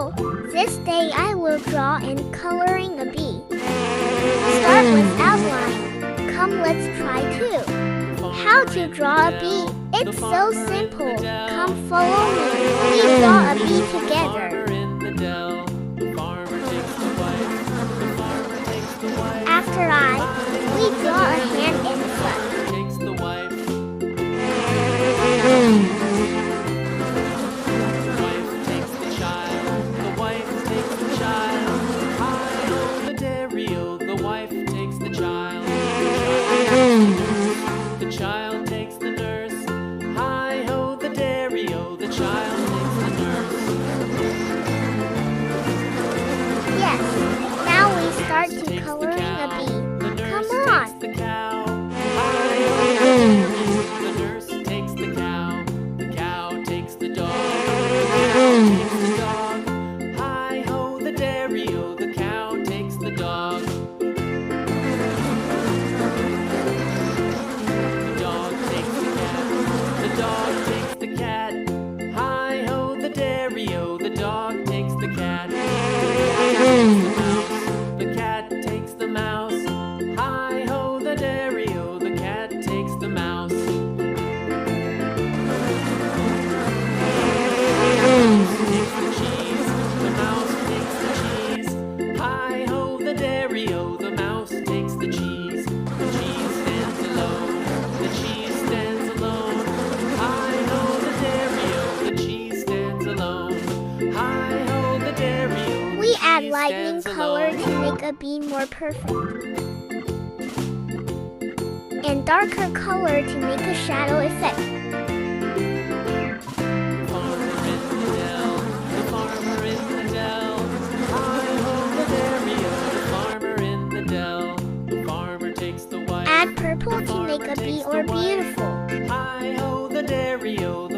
So, this day I will draw and coloring a bee. Start with outline. Come, let's try too. How to draw a bee? It's so simple. Come follow me. We draw a bee together. After we draw a hand and foot. The child takes the nurse. Hi-ho, the dairy-o, the child takes the nurse. Yes, now we start to coloring a bee. Come on. The cow. Hi-ho, the nurse takes the cow. The cow takes the dog. The cow takes the dog. Hi-ho, the dairy-o, the cow takes the dog. The dog takes the cat. Hi-ho, the dairy-o, the dog takes the cat. The cat takes the mouse. Hi-ho, the dairy-o, the cat takes the mouse. The cheese. The mouse takes the cheese. Hi-ho, the dairy-o, the mouse takes the cheese. The cheese stands alone. The cheese stands alone. Hi-ho, the dairy-o, the cheese stands alone. Hi-ho, the dairy-o, We add lightning color to make a bee more perfect. And darker color to make a shadow effect. The farmer in the dell. Hi-ho, the dairy-o, the farmer in the dell. The farmer takes the wife. Add purple to make a bee more beautiful. Hi-ho, the dairy-o, the